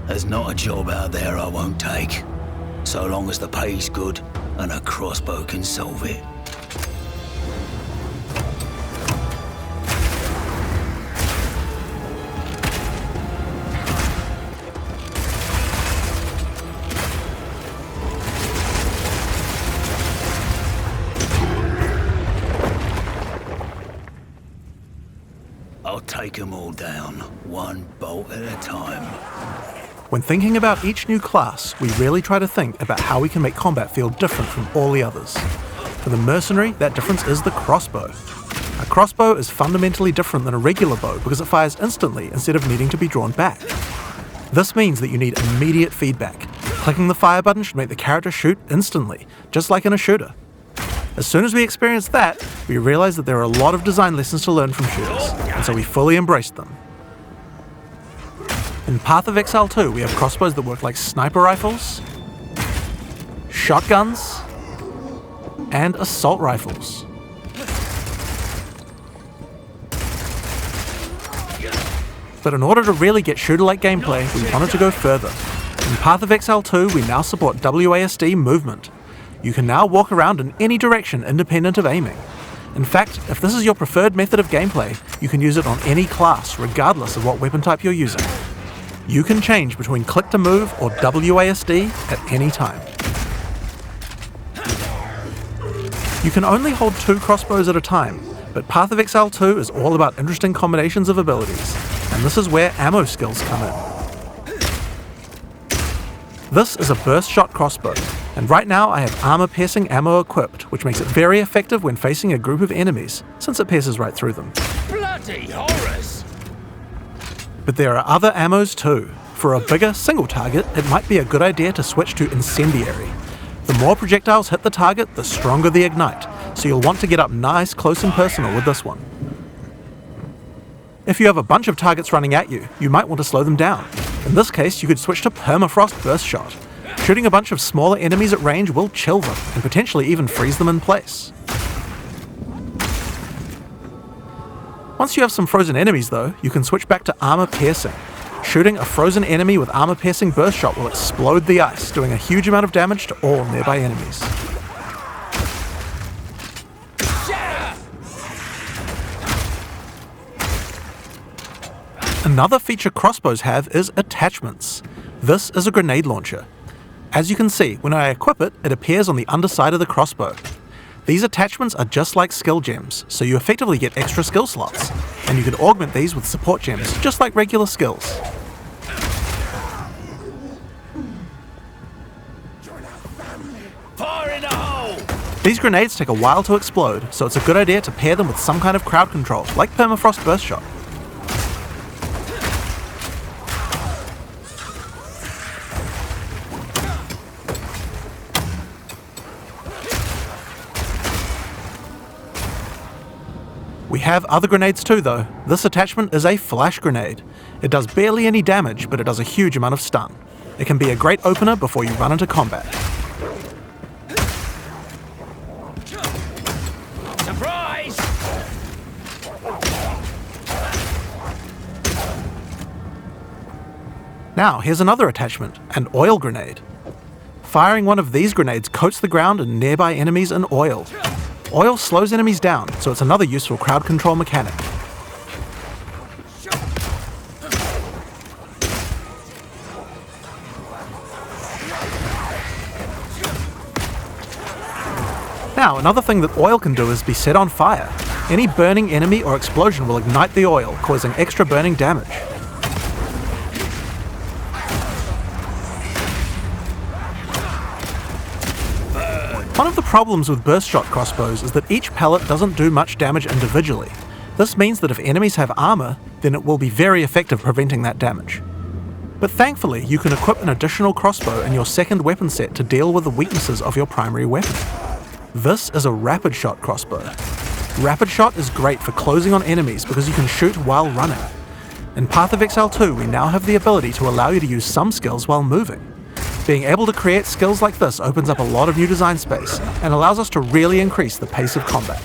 There's not a job out there I won't take, so long as the pay's good and a crossbow can solve it. I'll take them all down, one bolt at a time. When thinking about each new class, we really try to think about how we can make combat feel different from all the others. For the Mercenary, that difference is the crossbow. A crossbow is fundamentally different than a regular bow because it fires instantly instead of needing to be drawn back. This means that you need immediate feedback. Clicking the fire button should make the character shoot instantly, just like in a shooter. As soon as we experienced that, we realized that there are a lot of design lessons to learn from shooters, and so we fully embraced them. In Path of Exile 2, we have crossbows that work like sniper rifles, shotguns, and assault rifles. But in order to really get shooter-like gameplay, we wanted to go further. In Path of Exile 2, we now support WASD movement. You can now walk around in any direction independent of aiming. In fact, if this is your preferred method of gameplay, you can use it on any class, regardless of what weapon type you're using. You can change between click to move or WASD at any time. You can only hold 2 crossbows at a time, but Path of Exile 2 is all about interesting combinations of abilities, and this is where ammo skills come in. This is a burst shot crossbow, and right now I have armor-piercing ammo equipped, which makes it very effective when facing a group of enemies, since it pierces right through them. Bloody horrors! But there are other ammos too. For a bigger, single target, it might be a good idea to switch to Incendiary. The more projectiles hit the target, the stronger the ignite, so you'll want to get up nice, close and personal with this one. If you have a bunch of targets running at you, you might want to slow them down. In this case, you could switch to Permafrost Burst Shot. Shooting a bunch of smaller enemies at range will chill them, and potentially even freeze them in place. Once you have some frozen enemies though, you can switch back to Armor Piercing. Shooting a frozen enemy with Armor Piercing Burst Shot will explode the ice, doing a huge amount of damage to all nearby enemies. Another feature crossbows have is attachments. This is a grenade launcher. As you can see, when I equip it, it appears on the underside of the crossbow. These attachments are just like skill gems, so you effectively get extra skill slots, and you can augment these with support gems, just like regular skills. Fire in the hole! These grenades take a while to explode, so it's a good idea to pair them with some kind of crowd control, like Permafrost Burst Shot. We have other grenades too though. This attachment is a flash grenade. It does barely any damage, but it does a huge amount of stun. It can be a great opener before you run into combat. Surprise! Now here's another attachment, an oil grenade. Firing one of these grenades coats the ground and nearby enemies in oil. Oil slows enemies down, so it's another useful crowd control mechanic. Now, another thing that oil can do is be set on fire. Any burning enemy or explosion will ignite the oil, causing extra burning damage. One of the problems with burst shot crossbows is that each pellet doesn't do much damage individually. This means that if enemies have armor, then it will be very effective preventing that damage. But thankfully, you can equip an additional crossbow in your second weapon set to deal with the weaknesses of your primary weapon. This is a rapid shot crossbow. Rapid shot is great for closing on enemies because you can shoot while running. In Path of Exile 2, we now have the ability to allow you to use some skills while moving. Being able to create skills like this opens up a lot of new design space and allows us to really increase the pace of combat.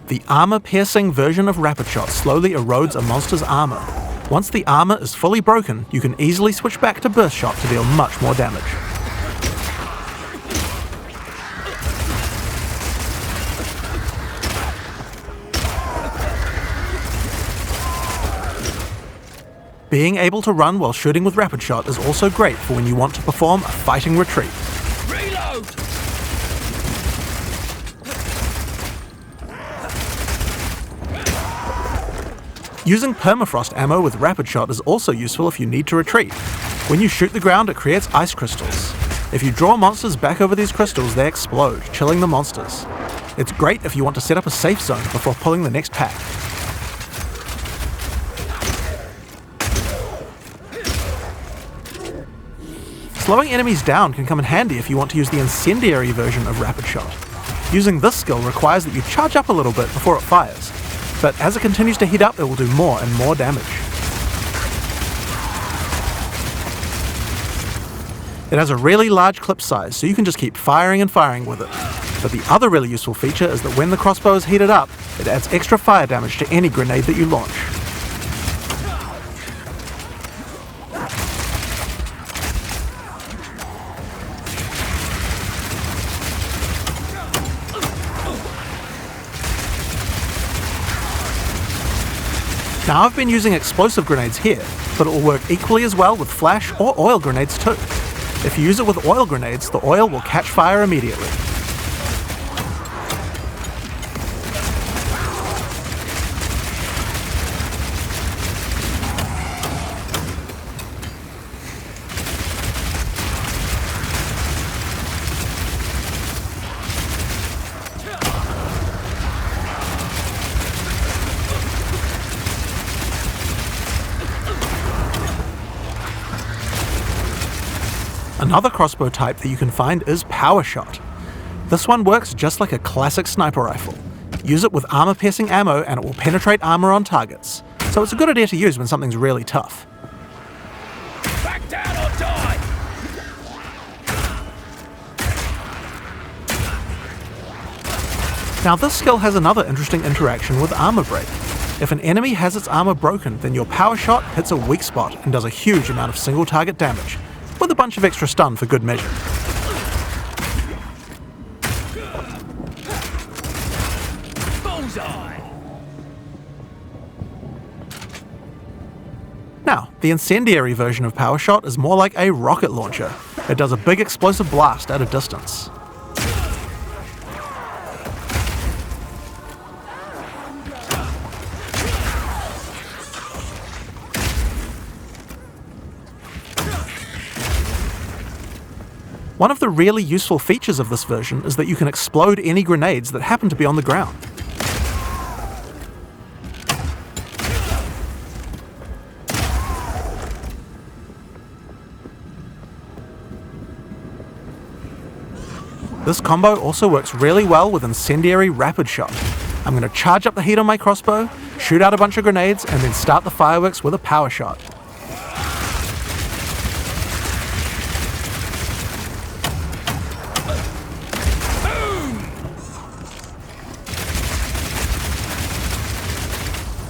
The armor-piercing version of Rapid Shot slowly erodes a monster's armor. Once the armor is fully broken, you can easily switch back to Burst Shot to deal much more damage. Being able to run while shooting with Rapid Shot is also great for when you want to perform a fighting retreat. Reload! Using permafrost ammo with Rapid Shot is also useful if you need to retreat. When you shoot the ground, it creates ice crystals. If you draw monsters back over these crystals, they explode, chilling the monsters. It's great if you want to set up a safe zone before pulling the next pack. Slowing enemies down can come in handy if you want to use the incendiary version of Rapid Shot. Using this skill requires that you charge up a little bit before it fires, but as it continues to heat up, it will do more and more damage. It has a really large clip size, so you can just keep firing and firing with it. But the other really useful feature is that when the crossbow is heated up, it adds extra fire damage to any grenade that you launch. Now I've been using explosive grenades here, but it will work equally as well with flash or oil grenades too. If you use it with oil grenades, the oil will catch fire immediately. Another crossbow type that you can find is Power Shot. This one works just like a classic sniper rifle. Use it with armor-piercing ammo and it will penetrate armor on targets, so it's a good idea to use when something's really tough. Back down or die! Now this skill has another interesting interaction with armor break. If an enemy has its armor broken, then your Power Shot hits a weak spot and does a huge amount of single target damage, with a bunch of extra stun for good measure. Bullseye! Now, the incendiary version of Power Shot is more like a rocket launcher. It does a big explosive blast at a distance. One of the really useful features of this version is that you can explode any grenades that happen to be on the ground. This combo also works really well with incendiary Rapid Shot. I'm going to charge up the heat on my crossbow, shoot out a bunch of grenades, and then start the fireworks with a Power Shot.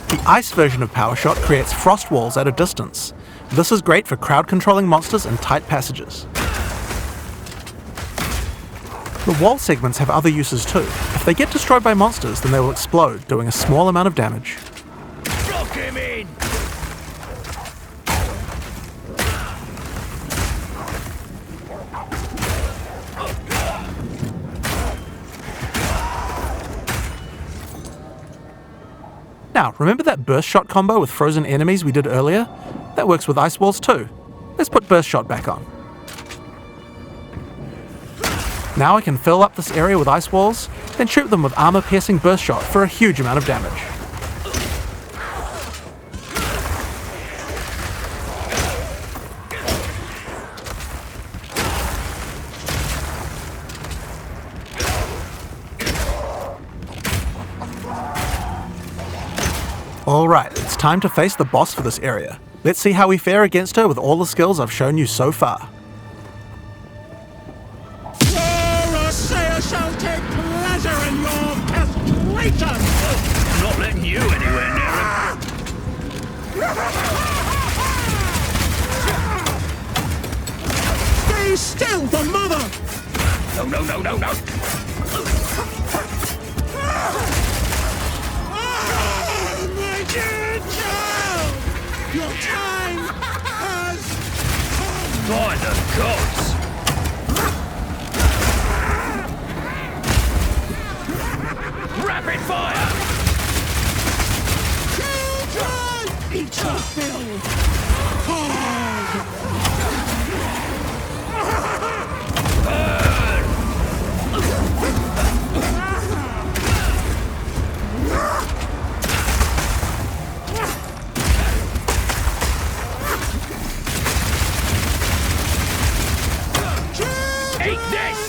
The ice version of Power Shot creates frost walls at a distance. This is great for crowd-controlling monsters in tight passages. The wall segments have other uses too. If they get destroyed by monsters, then they will explode, doing a small amount of damage. Block him in! Now, remember that Burst Shot combo with frozen enemies we did earlier? That works with ice walls too. Let's put Burst Shot back on. Now I can fill up this area with ice walls, then shoot them with armor-piercing Burst Shot for a huge amount of damage. Alright, it's time to face the boss for this area. Let's see how we fare against her with all the skills I've shown you so far. Shall take pleasure in your castration! Satan! I'm not letting you anywhere near him. Stay still, for mother! No, no, no, no, no. My dear child! Your time has come! By the gods. Rapid fire! Children! Eat your fill! Hard! Eat this!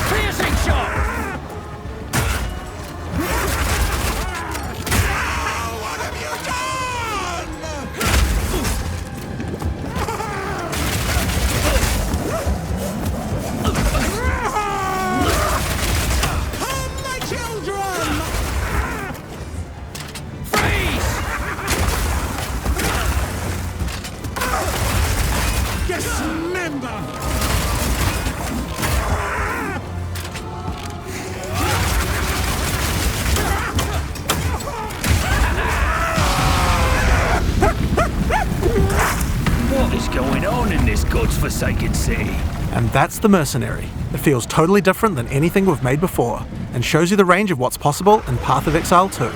Piercing shot! What have you done? Come, my children! Freeze! Dismember! What is going on in this god's-forsaken city? And that's the Mercenary. It feels totally different than anything we've made before, and shows you the range of what's possible in Path of Exile 2.